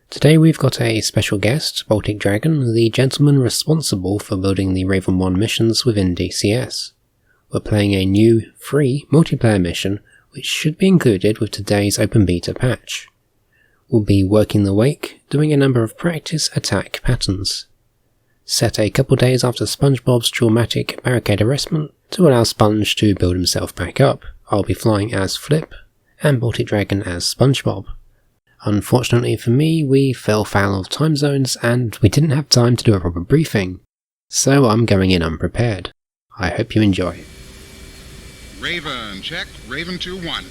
Today we've got a special guest, Baltic Dragon, the gentleman responsible for building the Raven 1 missions within DCS. We're playing a new, free, multiplayer mission which should be included with today's open beta patch. We'll be working the wake, doing a number of practice attack patterns. Set a couple days after SpongeBob's traumatic barricade arrestment to allow Sponge to build himself back up. I'll be flying as Flip, and Baltic Dragon as SpongeBob. Unfortunately for me, we fell foul of time zones and we didn't have time to do a proper briefing, so I'm going in unprepared. I hope you enjoy. Raven, check. Raven 2-1.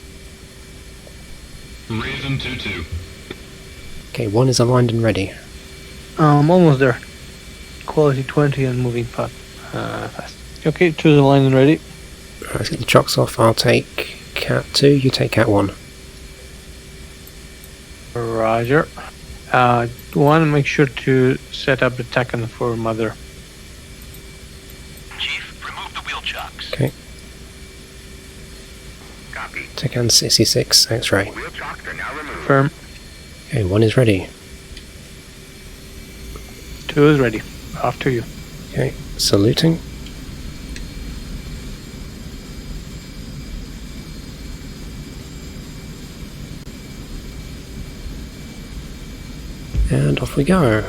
Raven 2-2. Okay, 1 is aligned and ready. Almost there. Quality 20 and moving fast. Okay, 2 is aligned and ready. Let's get the chocks off. I'll take Cat 2, you take Cat 1. Roger. 1, make sure to set up the tacken for Mother. Chief, remove the wheel chocks. Okay. Copy. Tacan 66, X-ray. Wheel chocks are now removed. Firm. Okay, 1 is ready. 2 is ready. Off to you. Okay, saluting. And off we go.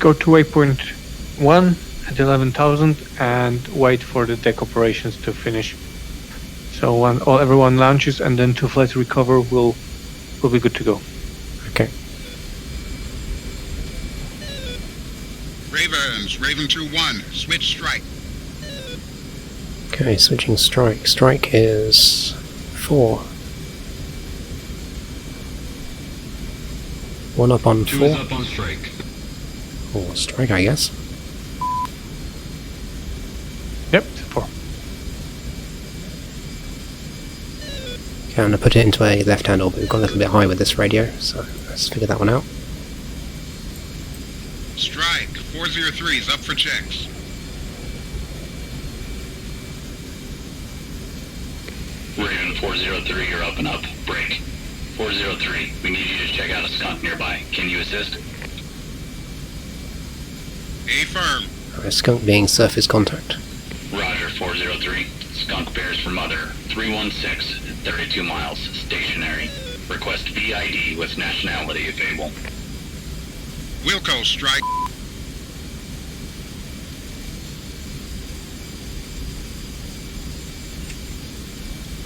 Go to waypoint 1 at 11,000 and wait for the deck operations to finish. So when everyone launches and then 2 flights recover, we'll be good to go. Okay. Ravens, Raven 2-1. Switch strike. Okay, switching strike. Strike is 4. 1 up on 2 4. is up on strike. Or strike, I guess. Yep, 4. Okay, I'm going to put it into a left-hand orbit. We've got a little bit high with this radio, so let's figure that one out. Strike. 403 is up for checks. Raven 403, you're up and up. Break. 403, we need you to check out a skunk nearby. Can you assist? Affirm. Alright, Skunk being surface contact. Roger, 403. Skunk bears for Mother. 316, 32 miles, stationary. Request VID with nationality if able. Wilco, strike.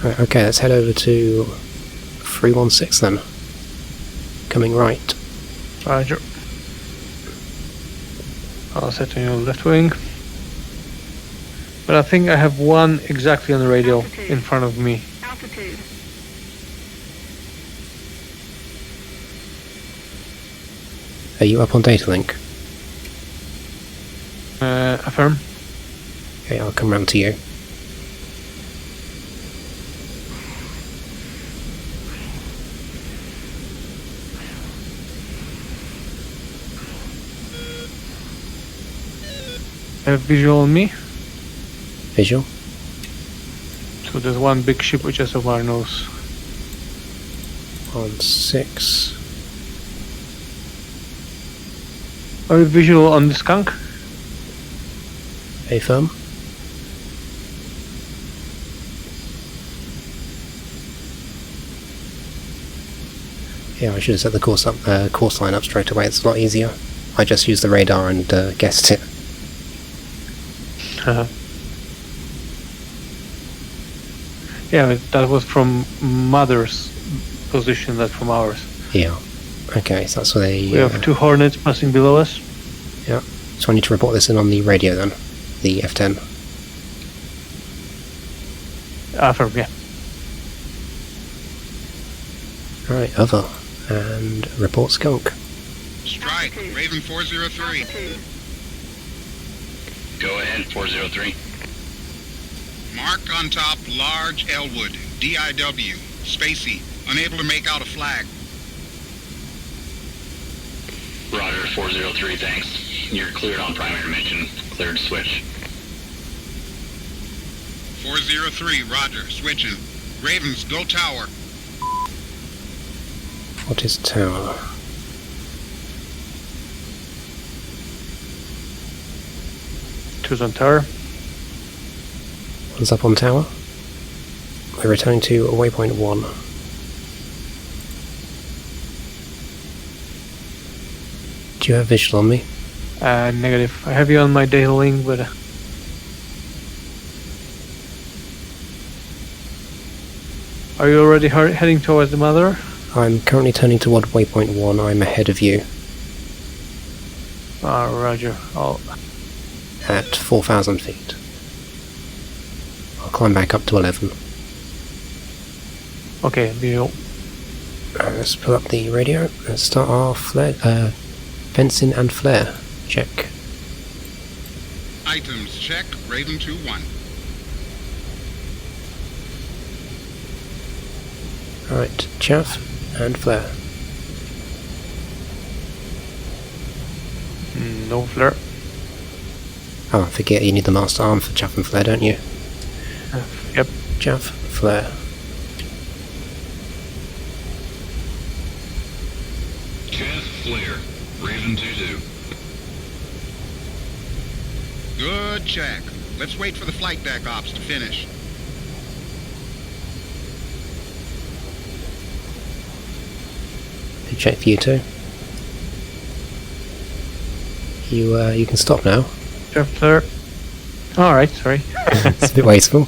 Right, okay, let's head over to 316 then. Coming right. Roger. I'll set on your left wing. But I think I have 1 exactly on the radio in front of me. Altitude. Are you up on data link? Affirm. Okay, I'll come round to you. Have visual on me. Visual. So there's 1 big ship which is over our nose. 16. Are you visual on the skunk? Affirm. Yeah, I should have set the course line up straight away. It's a lot easier. I just used the radar and guessed it. Yeah, but that was from Mother's position, not from ours. Yeah. Okay, so that's where they... We have 2 Hornets passing below us. Yeah. So I need to report this in on the radio then. The F10. Affirm, yeah. Alright, other. And report Skunk. Strike. Raven 403. Altitude. Go ahead, 403. Mark on top, large Elwood. DIW. Spacey. Unable to make out a flag. Roger, 403, thanks. You're cleared on primary mission. Cleared to switch. 403, roger, switching. Ravens, go tower. What is tower? Two's on tower. One's up on tower. We're returning to waypoint 1. Do you have visual on me? Negative. I have you on my data link, but... Are you already heading towards the mother? I'm currently turning toward waypoint 1. I'm ahead of you Roger. at 4,000 feet. I'll climb back up to 11. Okay, Let's pull up the radio. Let's start our flare, fencing and flare check. Items check, Raven 2-1. Alright, chaff and flare. No flare. Oh, I forget you need the master arm for chaff and flare, don't you? Yep. Chaff, flare. Chaff, flare. Raven 2-2. Good check. Let's wait for the flight deck ops to finish. Big check for you too. You can stop now. Chaff, flare. Alright, sorry. It's a bit wasteful.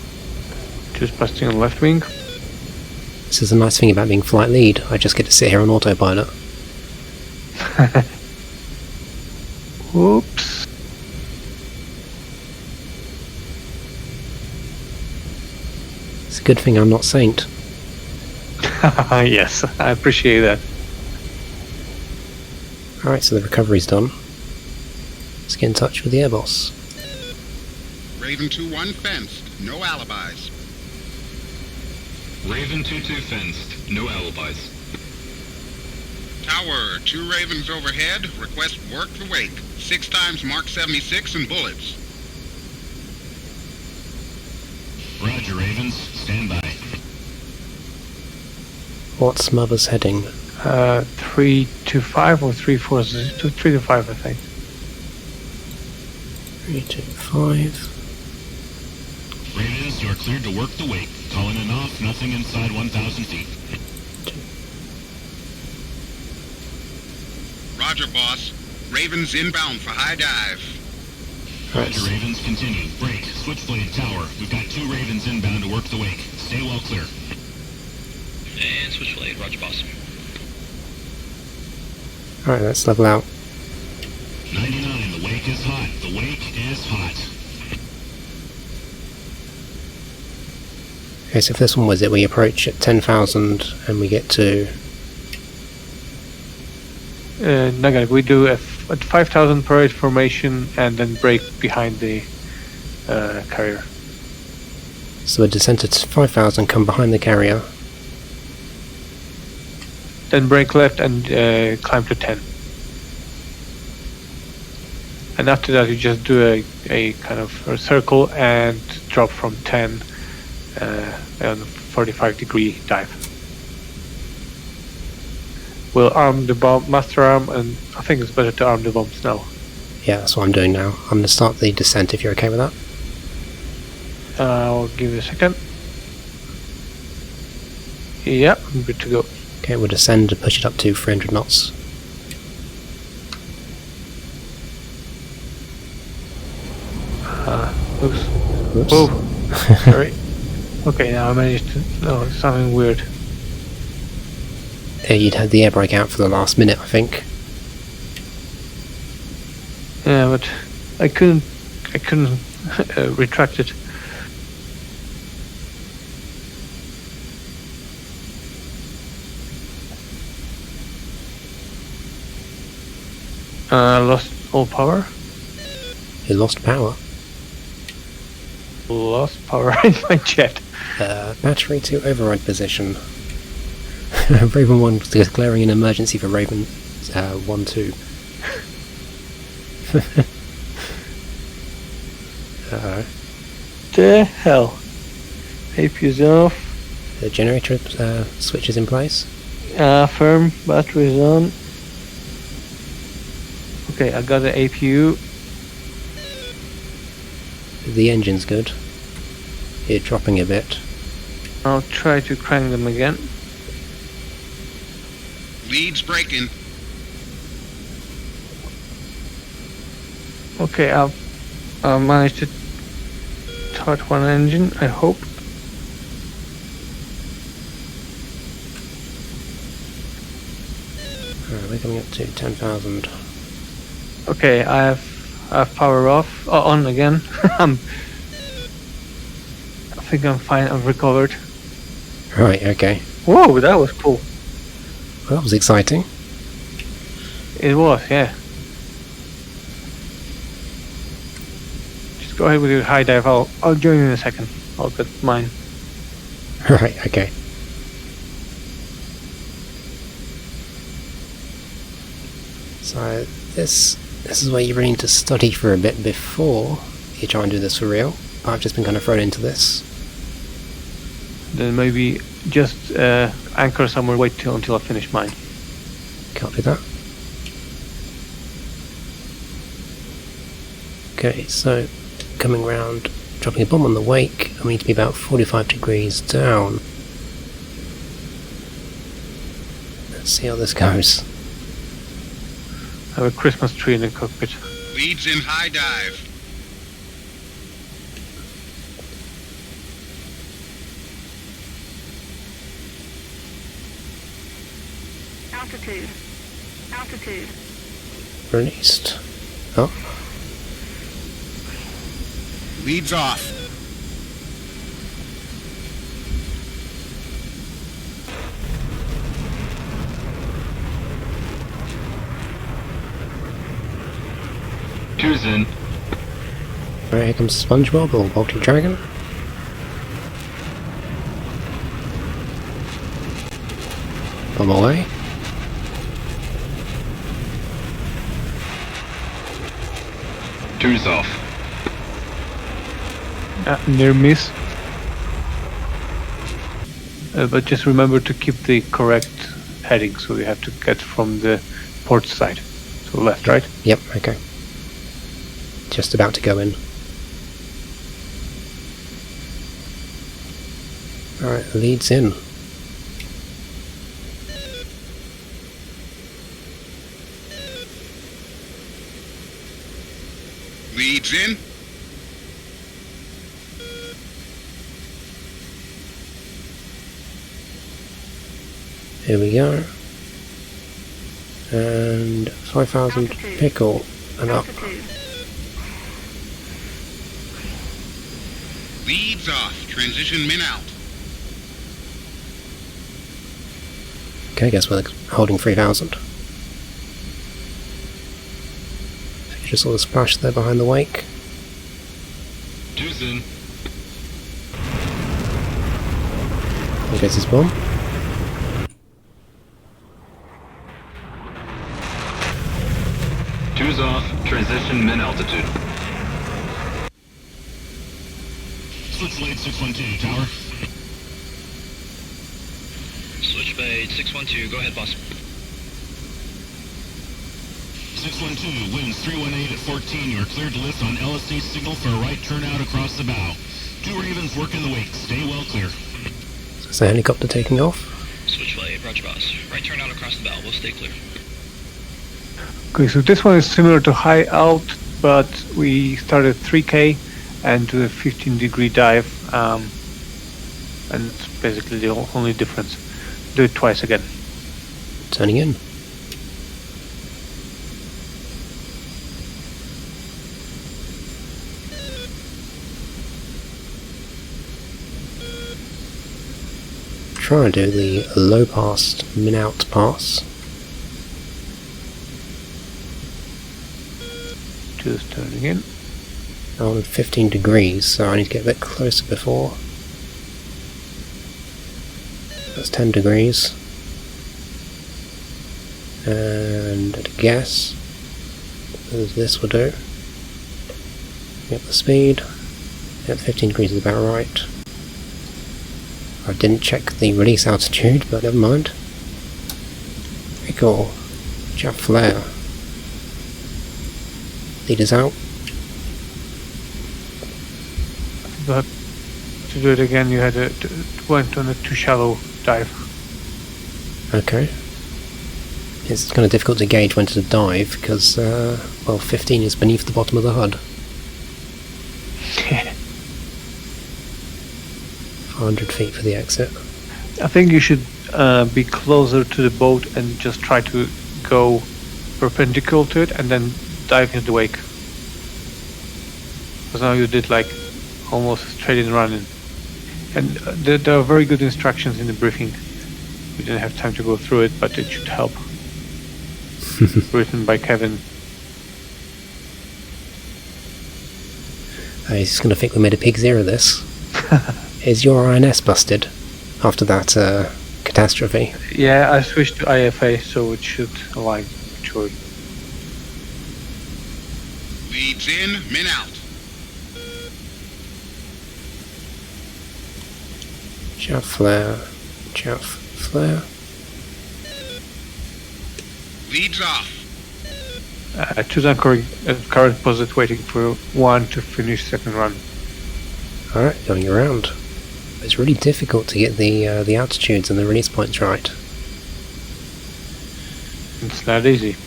Just busting on left wing. This is a nice thing about being flight lead. I just get to sit here on autopilot. Whoops. It's a good thing I'm not Saint. Yes, I appreciate that. Alright, so the recovery's done. Let's get in touch with the air boss. Raven 2-1 fenced. No alibis. Raven 2-2 fenced. No alibis. Tower, 2 Ravens overhead. Request work the wake. 6 times Mark 76 and bullets. Roger, Ravens. Stand by. What's Mother's heading? 325 or 340? 325, I think. 325. Ravens, you're cleared to work the wake. Calling it off. Nothing inside 1,000 feet. Roger, boss. Ravens inbound for high dive. Roger, Ravens. Continue. Break. Switchblade tower. We've got 2 Ravens inbound to work the wake. Stay well clear. And switchblade. Roger, boss. Alright, let's level out. 99. The wake is hot. The wake is hot. Okay, so if this one was it, we approach at 10,000 and we get to... Negative. We do at 5,000 parade formation and then break behind the carrier. So a descent at 5,000, come behind the carrier. Then break left and climb to 10. And after that you just do a kind of a circle and drop from 10 on a 45-degree dive. We'll arm the bomb, master arm, and I think it's better to arm the bombs now. Yeah, that's what I'm doing now. I'm going to start the descent if you're okay with that. I'll give you a second. Yeah, I'm good to go. Okay, we'll descend and push it up to 300 knots. Oops. Whoops. Whoa. Sorry. Okay, now I managed to... No, it's something weird. Yeah, you'd had the air brake out for the last minute, I think. Yeah, but I couldn't retract it. Lost all power. You lost power. Lost power in my jet. Battery to override position. Raven 1 declaring an emergency for Raven 1-2. Uh-oh. The hell? APU's off. The generator switch is in place. Firm. Battery's on. Okay, I got the APU. The engine's good. You're dropping a bit. I'll try to crank them again. Leads breaking. Okay, I've managed to start one engine, I hope. Alright, we're coming up to 10,000. Okay, I have power off. On again. I think I'm fine, I've recovered. Right, okay. Whoa, that was cool. Well, that was exciting. It was, yeah. Just go ahead with your high dive. I'll join in a second. I'll get mine. Right, okay. So this is where you really need to study for a bit before you try and do this for real. I've just been kind of thrown into this. Then maybe just anchor somewhere, wait until I finish mine. Can't do that. Okay, so coming round, dropping a bomb on the wake, and we need to be about 45 degrees down. Let's see how this goes. I have a Christmas tree in the cockpit. Leads in high dive. Altitude. Altitude. Released. Oh, Leads off. Two's in. right, here comes SpongeBob or Baltic Dragon. Bomb away. Two's off. Near miss. But just remember to keep the correct heading, so you have to get from the port side. So left, right? Yep, okay. Just about to go in. Alright, leads in. Leads in. Here we go. And 5,000 pickle and up. Altitude. Leads off. Transition min out. Okay, I guess we're holding 3,000. You just saw the splash there behind the wake. Two's in. There goes his bomb. Two's off. Transition min altitude. Switchblade 612, tower. Switchblade 612, go ahead, boss. 612, winds 318 at 14. You are cleared to lift on LSC signal for a right turnout across the bow. Two Ravens work in the wake. Stay well clear. So it's a helicopter taking off. Switchblade, roger, boss. Right turn out across the bow, we'll stay clear. Okay, so this one is similar to high alt, but we started 3K and do a 15-degree dive, and it's basically the only difference. Do it twice again. Turning in. Try and do the low pass, min out pass. Just turning in. On 15 degrees, so I need to get a bit closer before. That's 10 degrees. And at a guess, as this will do. Get the speed. At 15 degrees is about right. I didn't check the release altitude, but never mind. Very cool. Jet flare. Leaders out. But to do it again, you had went on a too shallow dive. Okay. It's kind of difficult to gauge when to dive because, well, 15 is beneath the bottom of the HUD. 400 feet for the exit. I think you should be closer to the boat and just try to go perpendicular to it and then dive into the wake. Because now you did like almost straight in running. And there are very good instructions in the briefing. We didn't have time to go through it, but it should help. Written by Kevin. He's just going to think we made a pig zero this. Is your INS busted after that catastrophe? Yeah, I switched to IFA, so it should align. Sure. Leads in, min out. Chaff flare. Chaff flare. Leads off. Choose anchor current position waiting for one to finish second run. Alright, going around. It's really difficult to get the altitudes and the release points right. It's not easy.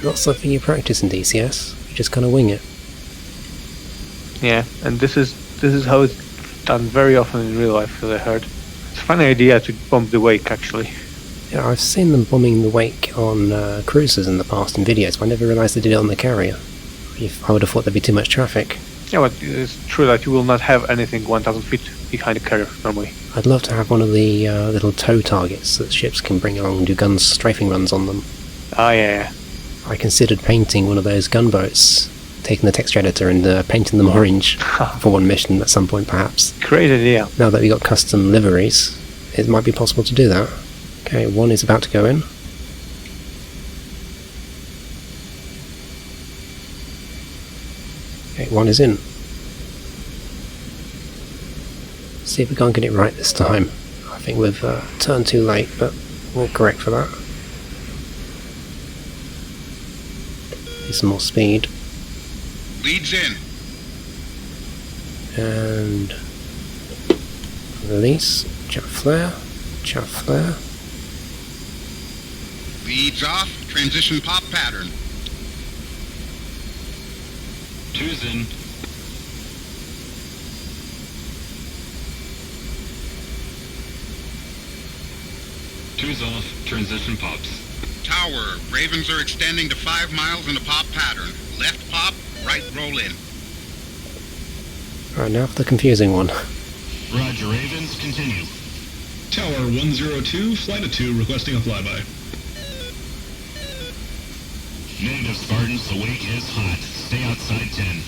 Not something you practice in DCS. You just kind of wing it. Yeah, and this is how it's done very often in real life, as I heard. It's a funny idea to bomb the wake, actually. Yeah, I've seen them bombing the wake on cruisers in the past in videos, but I never realised they did it on the carrier. I would have thought there'd be too much traffic. Yeah, but it's true that you will not have anything 1,000 feet behind the carrier normally. I'd love to have one of the little tow targets that ships can bring along and do gun strafing runs on them. Ah, yeah. I considered painting one of those gunboats, taking the texture editor and painting them orange for one mission at some point perhaps. Great idea. Now that we've got custom liveries, it might be possible to do that. Okay, one is about to go in. Okay, one is in. See if we can't get it right this time. I think we've turned too late, but we'll correct for that. Need some more speed. Leads in. And release. Chaff flare. Chaff flare. Leads off. Transition pop pattern. Two's in. Two's off. Transition pops. Tower. Ravens are extending to 5 miles in a pop pattern. Left pop, right roll in. Right, now for the confusing one. Roger, Ravens, continue. Tower 102, flight of 2, requesting a flyby. Negative, Spartans, the wake is hot. Stay outside 10.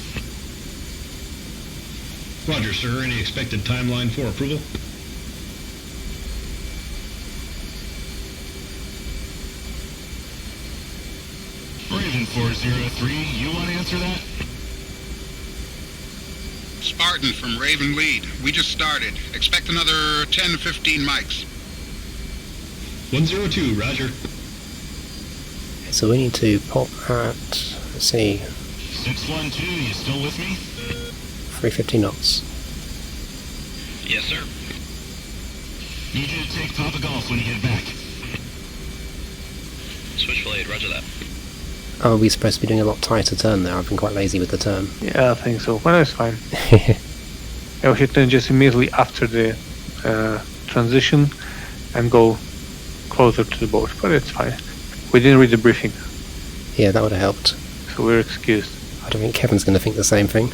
Roger, sir. Any expected timeline for approval? Raven 403, you want to answer that? Spartan from Raven Lead. We just started. Expect another 10 to 15 mics. 102, roger. Okay, so we need to pop at, let's see, 612, you still with me? 350 knots. Yes, sir. Need you to take Papa Golf when you get back. Switchblade, roger that. Oh, are we supposed to be doing a lot tighter turn there? I've been quite lazy with the turn. Yeah, I think so. Well, that's fine. Yeah, we should turn just immediately after the transition and go closer to the boat, but it's fine. We didn't read the briefing, Yeah, that would have helped. so we're excused. I don't think Kevin's going to think the same thing.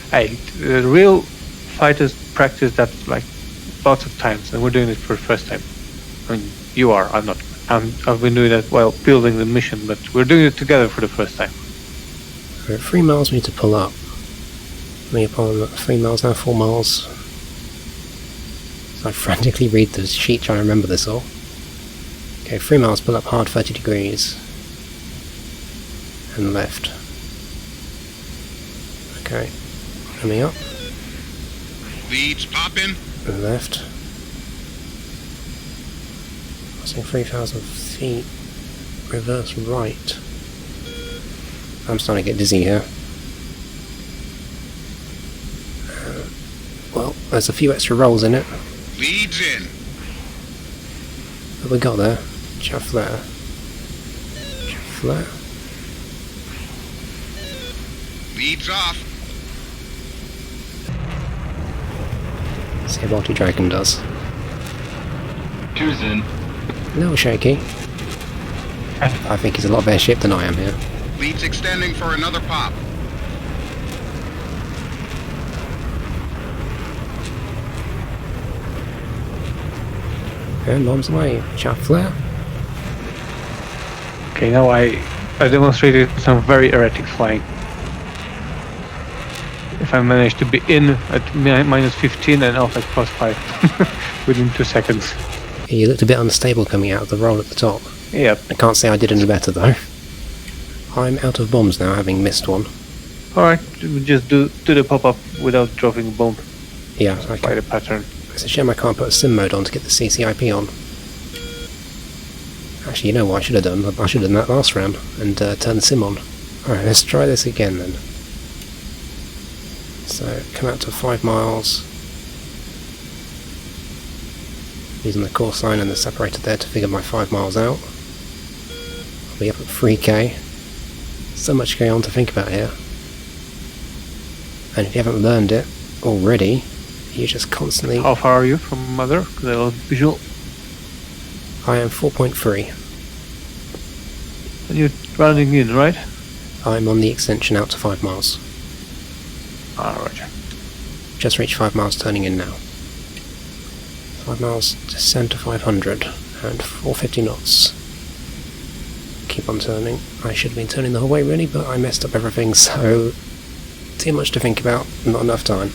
Hey, the real fighters practice that like lots of times, and we're doing it for the first time. I mean, you are, I'm not. I've been doing that while building the mission, but we're doing it together for the first time. We're at 3 miles we need to pull up. We're upon 3 miles now, 4 miles. So I frantically read the sheet trying to remember this all. Okay, 3 miles, pull up hard 30 degrees. and left. Okay, coming up, Leads popping. and left. Passing 3,000 feet, reverse right. I'm starting to get dizzy here. Well, there's a few extra rolls in it. Leads in. What have we got there? Chaff flare. Chaff flare. Leads off. See how Baltic Dragon does. 2's in. A little shaky. I think he's a lot better ship than I am here. Leads extending for another pop. And bombs away. Chaff flare. Okay, now I demonstrated some very erratic flying. If I manage to be in at minus 15 and out at plus 5 within 2 seconds. You looked a bit unstable coming out of the roll at the top. Yep. I can't say I did any better though. I'm out of bombs now, having missed one. Alright, just do the pop-up without dropping a bomb. Yeah, By okay. the pattern. It's a shame I can't put a sim mode on to get the CCIP on. Actually, you know what I should have done? I should have done that last round and turned the sim on. Alright, let's try this again then. So, come out to 5 miles. Using the course line and the separator there to figure my 5 miles out. I'll be up at 3k. So much going on to think about here. And if you haven't learned it already, you just constantly... How far are you from Mother? Because I lost visual. I am 4.3. And you're rounding in, right? I'm on the extension out to 5 miles. Ah, roger. Just reached 5 miles, turning in now. 5 miles, descend to 500, and 450 knots. Keep on turning. I should have been turning the whole way really, but I messed up everything, so... Too much to think about, not enough time.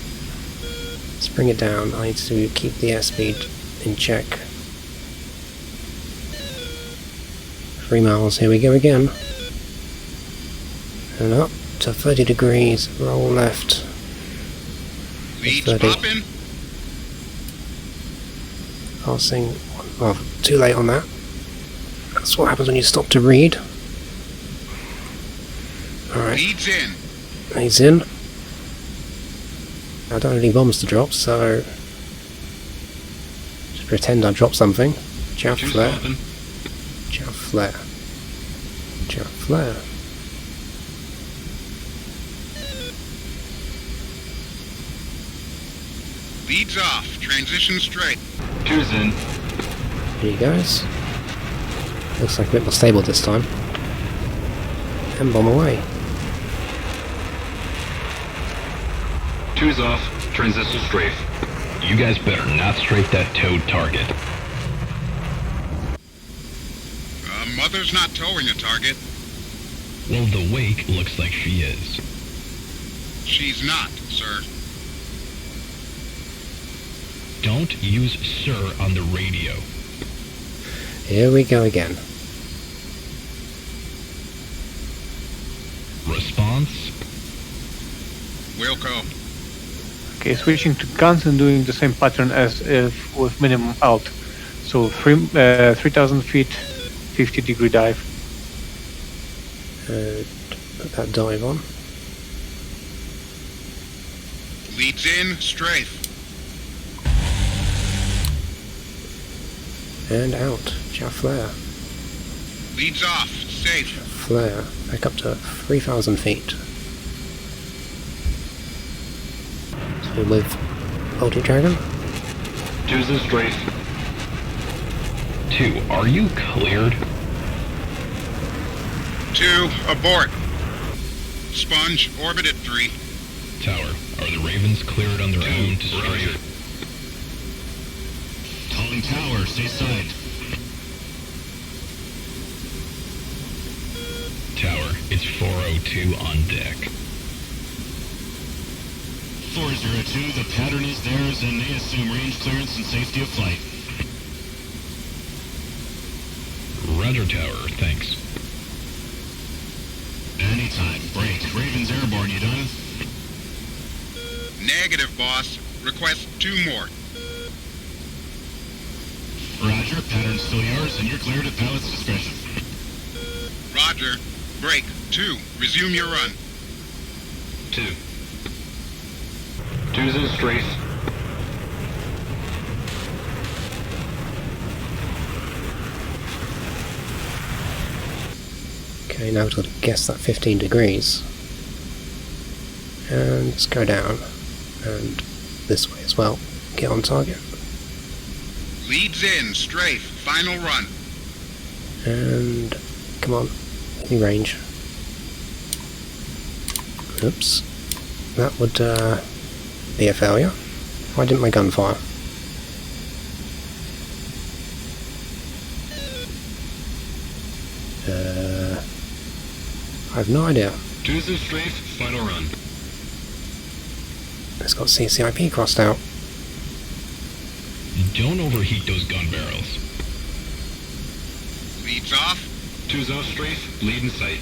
Let's bring it down. I need to keep the airspeed in check. 3 miles, here we go again. And up to 30 degrees, roll left. Leads 30. popping. Passing, well, too late on that. That's what happens when you stop to read. Alright, Leads in. he's in. I don't have any bombs to drop, so... just pretend I dropped something. Chaff 2's flare. popping. Chaff flare. Chaff flare. Leads off. Transition straight. 2's in. Here he goes. Looks like a bit more stable this time. And bomb away. 2's off. Transition strafe. You guys better not strafe that towed target. Mother's not towing a target. Well, the wake looks like she is. She's not, sir. Don't use sir on the radio. Here we go again. Response? Wilco. Okay, switching to guns and doing the same pattern as if with minimum out. So 3,000 feet, 50 degree dive. Put that dive on. Leads in. Strafe. And out. Chaff flare. Leads off. Safe. Flare. Back up to 3,000 feet. So with Baltic Dragon. 2's in strafe. 2, are you cleared? 2. Abort. Sponge. Orbit at 3. Tower, are the Ravens cleared on their own to strafe? Calling tower, stay side. Tower, it's 402 on deck. 402, the pattern is theirs and they assume range clearance and safety of flight. Roger, Tower, thanks. And playtime. Break. Ravens airborne, you done? Negative, boss. Request 2 more. Roger. Pattern's still yours, and you're cleared at pilot's discretion. Roger. Break. 2. Resume your run. 2. 2's in Strafe. Okay, now we've got to guess that 15 degrees. And let's go down. And this way as well. Get on target. Leads in. Strafe. Final run. And come on. Give me range. Oops. That would be a failure. Why didn't my gun fire? I have no idea. 2's in Strafe. Final run. It's got CCIP crossed out. Don't overheat those gun barrels. Leads off. 2's off Strafe. Lead in sight.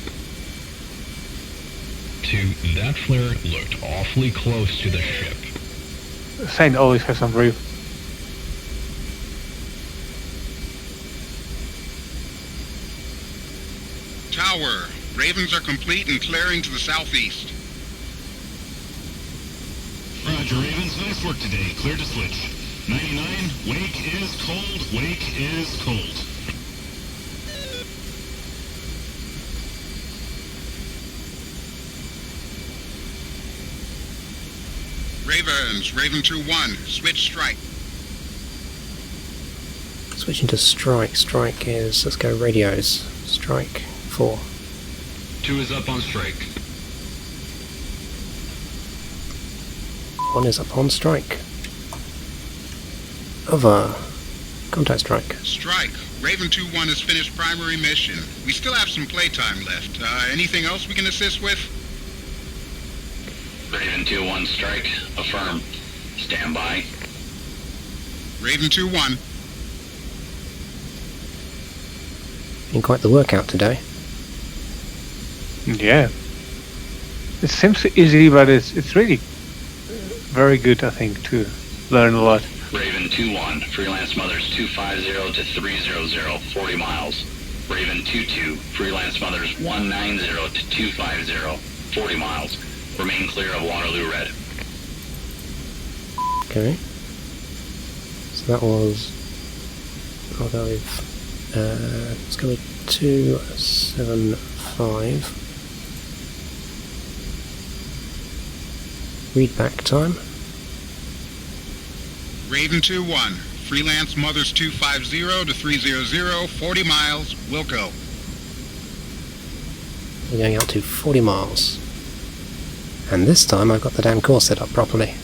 2. That flare looked awfully close to the ship. Saint always has some brief. Tower. Ravens are complete and clearing to the southeast. Roger, Ravens. Nice work today. Clear to switch. 99. Wake is cold. Wake is cold. Ravens. Raven 2-1. Switch strike. Switching to strike. Strike is, let's go radios. Strike 4. 2 is up on strike. 1 is up on strike. Over. Contact strike. Strike. Raven 2-1 has finished primary mission. We still have some playtime left. Anything else we can assist with? Raven 2-1 strike. Affirm. Stand by. Raven 2-1. Been quite the workout today. Yeah. It seems easy, but it's really very good, I think, to learn a lot. Raven 2-1. Freelance Mothers 250 to 300. 40 miles. Raven 2-2. Freelance Mothers 190 to 250. 40 miles. Remain clear of Waterloo Red. Okay. So that was... I'll go with... let's go with 275. Read back time. Raven 2-1. Freelance Mothers 250 to 300. 40 miles. Wilco. We're going out to 40 miles. And this time I've got the damn course set up properly.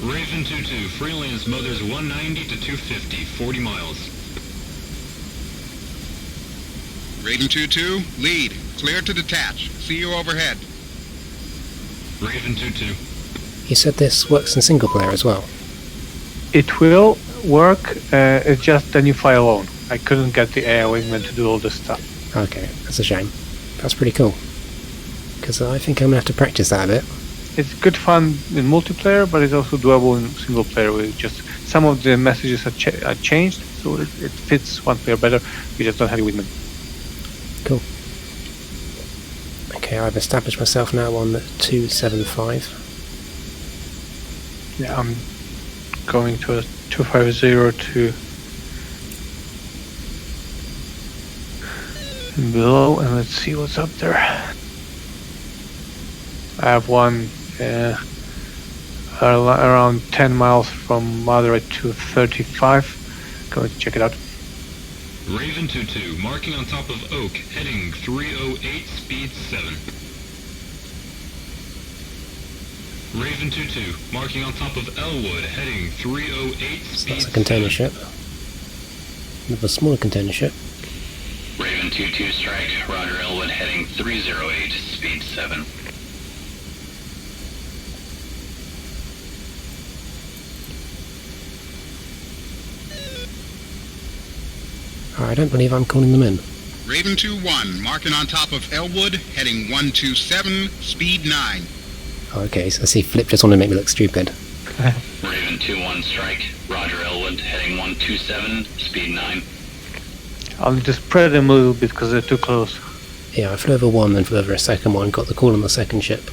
Raven 2-2. Freelance Mothers 190 to 250. 40 miles. Raven 2-2. Lead. Clear to detach. See you overhead. Raven 2-2. You said this works in single player as well. It will work, it's just then you fly alone. I couldn't get the AI wingman to do all this stuff. Okay, that's a shame. That's pretty cool. Because I think I'm going to have to practice that a bit. It's good fun in multiplayer, but it's also doable in single player. With just some of the messages are changed, so it fits one player better. We just don't have the wingman. Cool. Okay, I've established myself now on 275. Yeah, I'm going to a 250 to below, and let's see what's up there. I have one around 10 miles from Mother at 235. Going to check it out. Raven 2-2. Marking on top of Oak. Heading 308. Speed 7. Raven 2-2. Marking on top of Elwood. Heading 308. So Speed that's a container 7. ship. Another smaller container ship. Raven 2-2 strike. Roger Elwood heading 308. Speed 7. I don't believe I'm calling them in. Raven 2-1, marking on top of Elwood, heading 127, speed 9. Okay, so I see Flip just wanted to make me look stupid. Raven 2-1 strike. Roger Elwood, heading 127, speed 9. I'll just spread them a little bit because they're too close. Yeah, I flew over one, then flew over a second one, got the call on the second ship.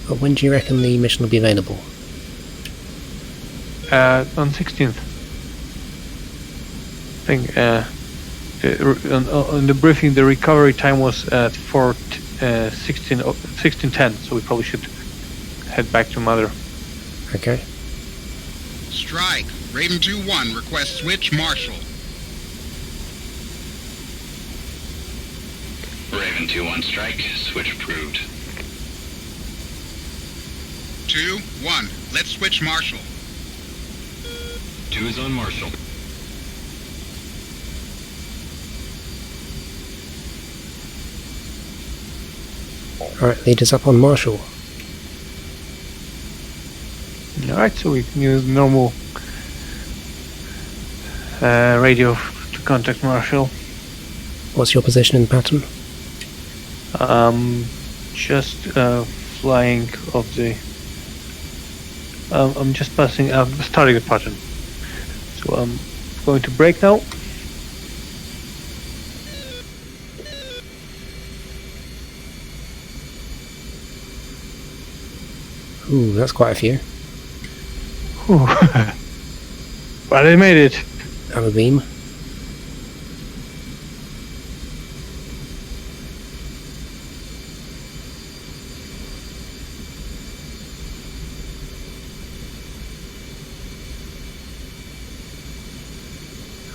But when do you reckon the mission will be available? On 16th. I think on the briefing the recovery time was at 16:10, so we probably should head back to Mother. Okay. Strike. Raven 2-1, request switch Marshal. Raven 2-1 strike. Switch approved. 2-1, let's switch Marshal. 2 is on Marshal. Alright, lead us up on Marshall. Alright, so we can use normal radio to contact Marshall. What's your position in the pattern? Just flying of the... I'm just passing, starting the pattern. So I'm going to brake now. Ooh, that's quite a few. But I made it. Have a beam.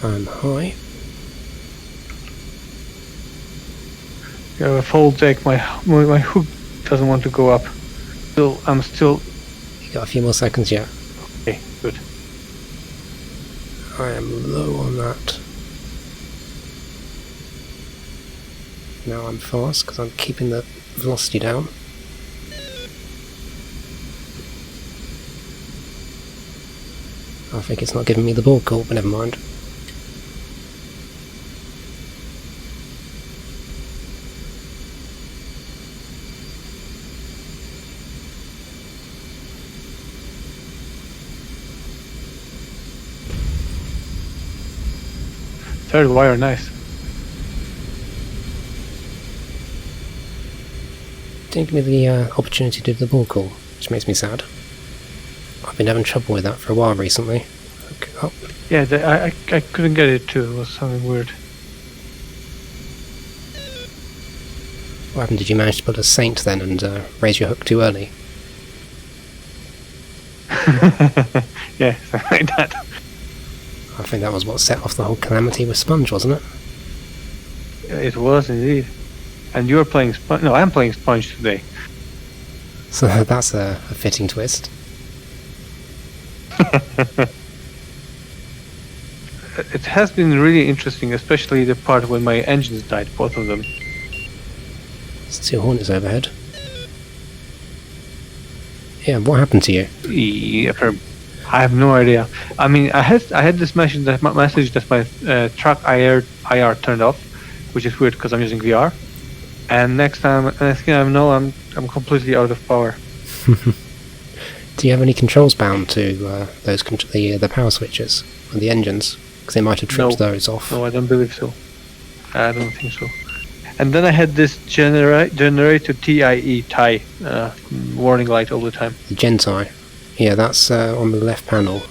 I'm high. Yeah, a full deck. My hook doesn't want to go up. I'm still. You got a few more seconds yet. Okay, good. I am low on that. Now I'm fast because I'm keeping the velocity down. I think it's not giving me the ball call, but never mind. Third wire, nice. Didn't give me the opportunity to do the ball call, which makes me sad. I've been having trouble with that for a while recently. Okay, oh. Yeah, I couldn't get it too. It was something weird. What happened? Did you manage to put a saint then and raise your hook too early? Yeah, something like that. I think that was what set off the whole calamity with Sponge, wasn't it? It was indeed. And you're playing Sponge. No, I'm playing Sponge today. So that's a fitting twist. It has been really interesting, especially the part when my engines died, both of them. There's 2 Hornets overhead. Yeah, what happened to you? Yeah, I have no idea. I mean, I had this message that my truck IR turned off, which is weird because I'm using VR. And next thing I know, I'm completely out of power. Do you have any controls bound to those the power switches or the engines? Because they might have tripped those off. No, I don't believe so. I don't think so. And then I had this generator tie warning light all the time. The Gentai. Yeah, that's on the left panel.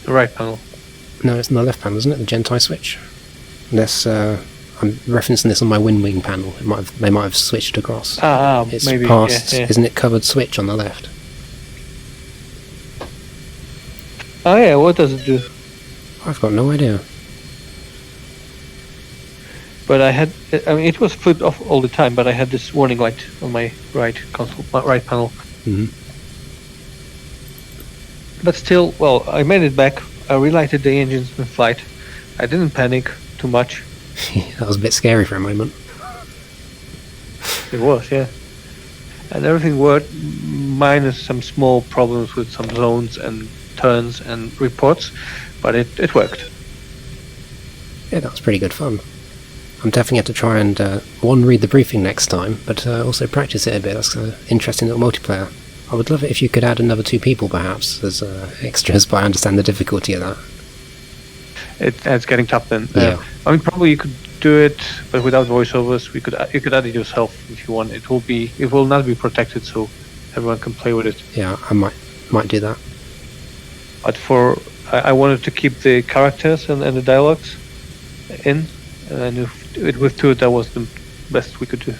The right panel. No, it's on the left panel, isn't it? The Gentai switch. Unless I'm referencing this on my Wing panel. They might have switched across. It's maybe. past, yeah. Isn't it covered switch on the left? Oh yeah, what does it do? I've got no idea. But it was flipped off all the time, but I had this warning light on my right console, my right panel. Mm-hmm. But still, well, I made it back. I relighted the engines in flight. I didn't panic too much. That was a bit scary for a moment. It was, yeah. and everything worked, minus some small problems with some zones and turns and reports, but it worked. Yeah, that was pretty good fun. I'm definitely have to try and, one, read the briefing next time, but also practice it a bit. That's an interesting little multiplayer. I would love it if you could add another 2 people, perhaps, as extras, but I understand the difficulty of that. It's getting tough then. Yeah. I mean, probably you could do it, but without voiceovers. You could add it yourself if you want. It will not be protected, so everyone can play with it. Yeah, I might do that. But I wanted to keep the characters and the dialogues in, and with 2, that was the best we could do.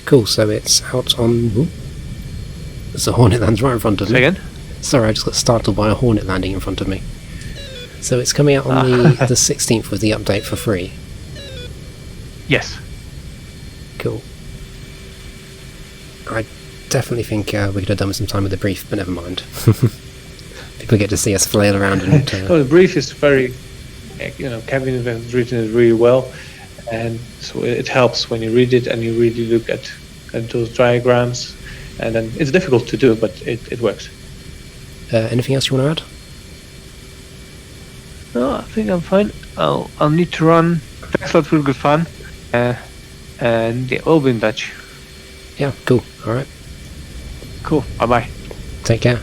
Cool, so it's out on... Ooh, there's a Hornet lands right in front of me. Say again? Sorry, I just got startled by a Hornet landing in front of me. So it's coming out on the 16th with the update for free. Yes. Cool. I definitely think we could have done with some time with the brief, but never mind. People get to see us flail around and... No, the brief is very... Kevin has written it really well, and so it helps when you read it and you really look at those diagrams, and then it's difficult to do, but it works. Anything else you want to add? No, I think I'm fine. I'll need to run. Thanks a lot for good fun, and yeah, we'll be in touch. Yeah, cool. Alright. Cool. Bye bye. Take care.